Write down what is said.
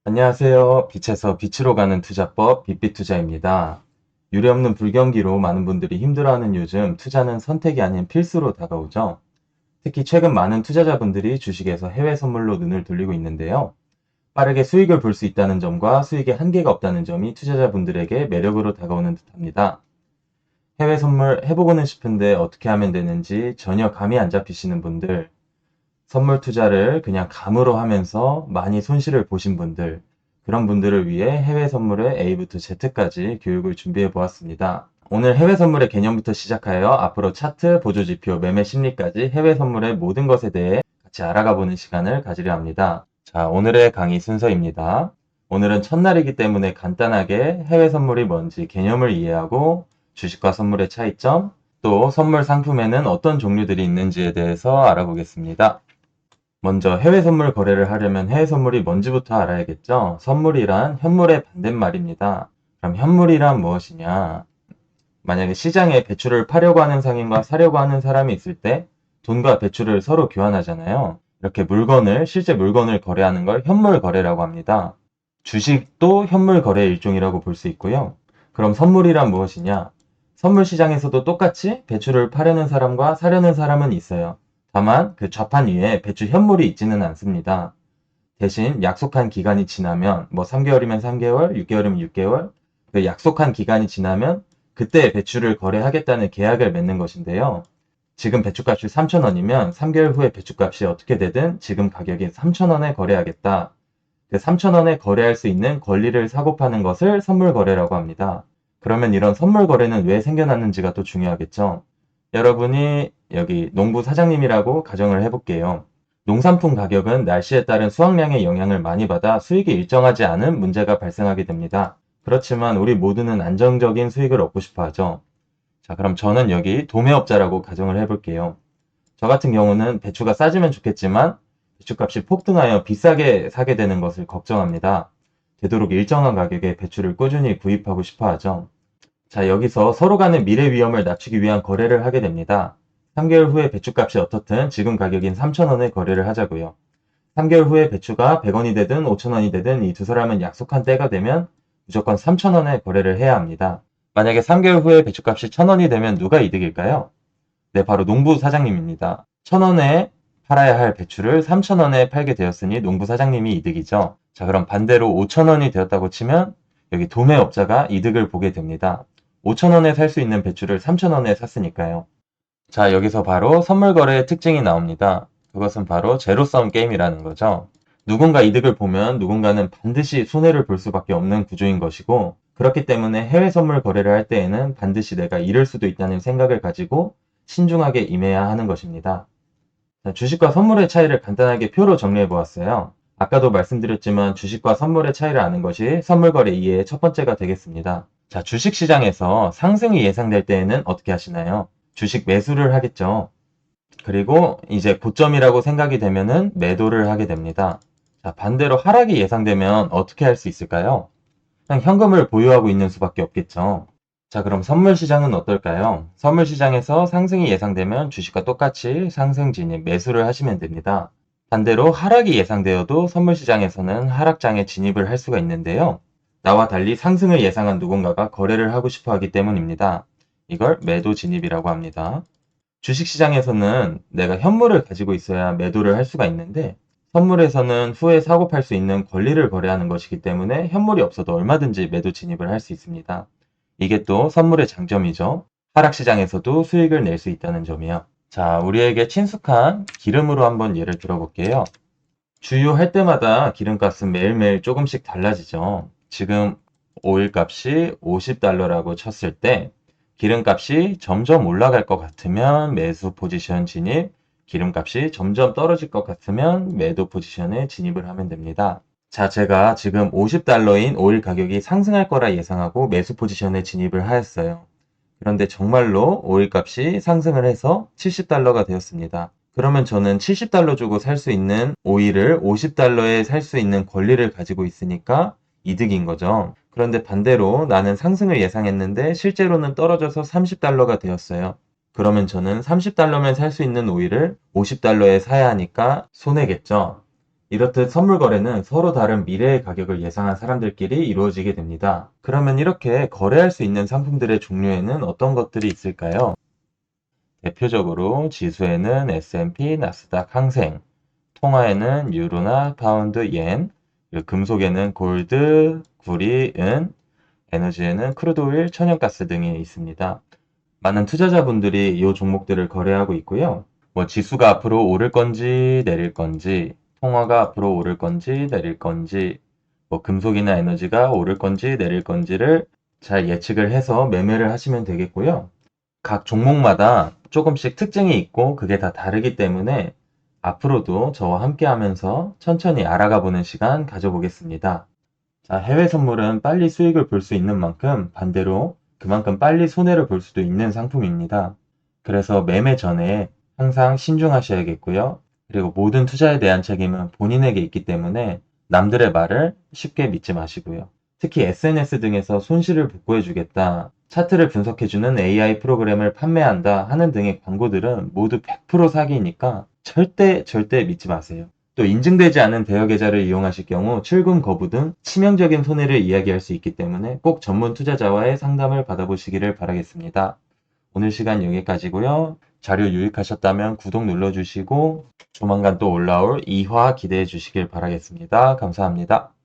안녕하세요. 빛에서 빛으로 가는 투자법 빛빛투자입니다. 유례없는 불경기로 많은 분들이 힘들어하는 요즘 투자는 선택이 아닌 필수로 다가오죠. 특히 최근 많은 투자자분들이 주식에서 해외 선물로 눈을 돌리고 있는데요. 빠르게 수익을 볼 수 있다는 점과 수익의 한계가 없다는 점이 투자자분들에게 매력으로 다가오는 듯합니다. 해외 선물 해보고는 싶은데 어떻게 하면 되는지 전혀 감이 안 잡히시는 분들, 선물 투자를 그냥 감으로 하면서 많이 손실을 보신 분들, 그런 분들을 위해 해외 선물의 A부터 Z까지 교육을 준비해 보았습니다. 오늘 해외 선물의 개념부터 시작하여 앞으로 차트, 보조지표, 매매 심리까지 해외 선물의 모든 것에 대해 같이 알아가 보는 시간을 가지려 합니다. 자, 오늘의 강의 순서입니다. 오늘은 첫날이기 때문에 간단하게 해외 선물이 뭔지 개념을 이해하고 주식과 선물의 차이점, 또 선물 상품에는 어떤 종류들이 있는지에 대해서 알아보겠습니다. 먼저 해외 선물 거래를 하려면 해외 선물이 뭔지부터 알아야겠죠? 선물이란 현물의 반대말입니다. 그럼 현물이란 무엇이냐? 만약에 시장에 배추를 파려고 하는 상인과 사려고 하는 사람이 있을 때 돈과 배추를 서로 교환하잖아요. 이렇게 실제 물건을 거래하는 걸 현물 거래라고 합니다. 주식도 현물 거래의 일종이라고 볼 수 있고요. 그럼 선물이란 무엇이냐? 선물 시장에서도 똑같이 배추를 파려는 사람과 사려는 사람은 있어요. 다만 그 좌판 위에 배추 현물이 있지는 않습니다. 대신 약속한 기간이 지나면 3개월이면 3개월, 6개월이면 6개월, 그 약속한 기간이 지나면 그때 배추를 거래하겠다는 계약을 맺는 것인데요. 지금 배추값이 3,000원이면 3개월 후에 배추값이 어떻게 되든 지금 가격이 3,000원에 거래하겠다. 그 3,000원에 거래할 수 있는 권리를 사고 파는 것을 선물 거래라고 합니다. 그러면 이런 선물 거래는 왜 생겨났는지가 또 중요하겠죠. 여러분이 여기 농부 사장님이라고 가정을 해볼게요. 농산품 가격은 날씨에 따른 수확량의 영향을 많이 받아 수익이 일정하지 않은 문제가 발생하게 됩니다. 그렇지만 우리 모두는 안정적인 수익을 얻고 싶어 하죠. 자, 그럼 저는 여기 도매업자라고 가정을 해볼게요. 저 같은 경우는 배추가 싸지면 좋겠지만 배추값이 폭등하여 비싸게 사게 되는 것을 걱정합니다. 되도록 일정한 가격에 배추를 꾸준히 구입하고 싶어 하죠. 자, 여기서 서로 간의 미래 위험을 낮추기 위한 거래를 하게 됩니다. 3개월 후에 배추값이 어떻든 지금 가격인 3,000원에 거래를 하자고요. 3개월 후에 배추가 100원이 되든 5,000원이 되든 이 두 사람은 약속한 때가 되면 무조건 3,000원에 거래를 해야 합니다. 만약에 3개월 후에 배추값이 1,000원이 되면 누가 이득일까요? 네, 바로 농부 사장님입니다. 1,000원에 팔아야 할 배추를 3,000원에 팔게 되었으니 농부 사장님이 이득이죠. 자, 그럼 반대로 5,000원이 되었다고 치면 여기 도매업자가 이득을 보게 됩니다. 5,000원에 살 수 있는 배추를 3,000원에 샀으니까요. 자, 여기서 바로 선물 거래의 특징이 나옵니다. 그것은 바로 제로섬 게임이라는 거죠. 누군가 이득을 보면 누군가는 반드시 손해를 볼 수밖에 없는 구조인 것이고, 그렇기 때문에 해외 선물 거래를 할 때에는 반드시 내가 잃을 수도 있다는 생각을 가지고 신중하게 임해야 하는 것입니다. 자, 주식과 선물의 차이를 간단하게 표로 정리해 보았어요. 아까도 말씀드렸지만 주식과 선물의 차이를 아는 것이 선물 거래 이해의 첫 번째가 되겠습니다. 자, 주식 시장에서 상승이 예상될 때에는 어떻게 하시나요? 주식 매수를 하겠죠. 그리고 이제 고점이라고 생각이 되면은 매도를 하게 됩니다. 자, 반대로 하락이 예상되면 어떻게 할 수 있을까요? 그냥 현금을 보유하고 있는 수밖에 없겠죠. 자, 그럼 선물 시장은 어떨까요? 선물 시장에서 상승이 예상되면 주식과 똑같이 상승 진입 매수를 하시면 됩니다. 반대로 하락이 예상되어도 선물 시장에서는 하락장에 진입을 할 수가 있는데요. 나와 달리 상승을 예상한 누군가가 거래를 하고 싶어 하기 때문입니다. 이걸 매도 진입이라고 합니다. 주식시장에서는 내가 현물을 가지고 있어야 매도를 할 수가 있는데 선물에서는 후에 사고 팔 수 있는 권리를 거래하는 것이기 때문에 현물이 없어도 얼마든지 매도 진입을 할 수 있습니다. 이게 또 선물의 장점이죠. 하락시장에서도 수익을 낼 수 있다는 점이요. 자, 우리에게 친숙한 기름으로 한번 예를 들어볼게요. 주유할 때마다 기름값은 매일매일 조금씩 달라지죠. 지금 오일 값이 $50라고 쳤을 때 기름값이 점점 올라갈 것 같으면 매수 포지션 진입, 기름값이 점점 떨어질 것 같으면 매도 포지션에 진입을 하면 됩니다. 자, 제가 지금 $50인 오일 가격이 상승할 거라 예상하고 매수 포지션에 진입을 하였어요. 그런데 정말로 오일 값이 상승을 해서 $70가 되었습니다. 그러면 저는 $70 주고 살 수 있는 오일을 $50에 살 수 있는 권리를 가지고 있으니까 이득인 거죠. 그런데 반대로 나는 상승을 예상했는데 실제로는 떨어져서 $30가 되었어요. 그러면 저는 $30면 살 수 있는 오일을 $50에 사야 하니까 손해겠죠. 이렇듯 선물 거래는 서로 다른 미래의 가격을 예상한 사람들끼리 이루어지게 됩니다. 그러면 이렇게 거래할 수 있는 상품들의 종류에는 어떤 것들이 있을까요? 대표적으로 지수에는 S&P, 나스닥 항생, 통화에는 유로나 파운드, 옌, 그리고 금속에는 골드, 구리, 은, 에너지에는 크루드 오일, 천연가스 등이 있습니다. 많은 투자자분들이 이 종목들을 거래하고 있고요. 뭐 지수가 앞으로 오를 건지 내릴 건지, 통화가 앞으로 오를 건지 내릴 건지, 뭐 금속이나 에너지가 오를 건지 내릴 건지를 잘 예측을 해서 매매를 하시면 되겠고요. 각 종목마다 조금씩 특징이 있고 그게 다 다르기 때문에 앞으로도 저와 함께 하면서 천천히 알아가 보는 시간 가져보겠습니다. 자, 해외 선물은 빨리 수익을 볼 수 있는 만큼 반대로 그만큼 빨리 손해를 볼 수도 있는 상품입니다. 그래서 매매 전에 항상 신중하셔야겠고요. 그리고 모든 투자에 대한 책임은 본인에게 있기 때문에 남들의 말을 쉽게 믿지 마시고요. 특히 SNS 등에서 손실을 복구해주겠다, 차트를 분석해주는 AI 프로그램을 판매한다 하는 등의 광고들은 모두 100% 사기니까 절대 믿지 마세요. 또 인증되지 않은 대여 계좌를 이용하실 경우 출금 거부 등 치명적인 손해를 이야기할 수 있기 때문에 꼭 전문 투자자와의 상담을 받아보시기를 바라겠습니다. 오늘 시간 여기까지고요. 자료 유익하셨다면 구독 눌러주시고 조만간 또 올라올 2화 기대해 주시길 바라겠습니다. 감사합니다.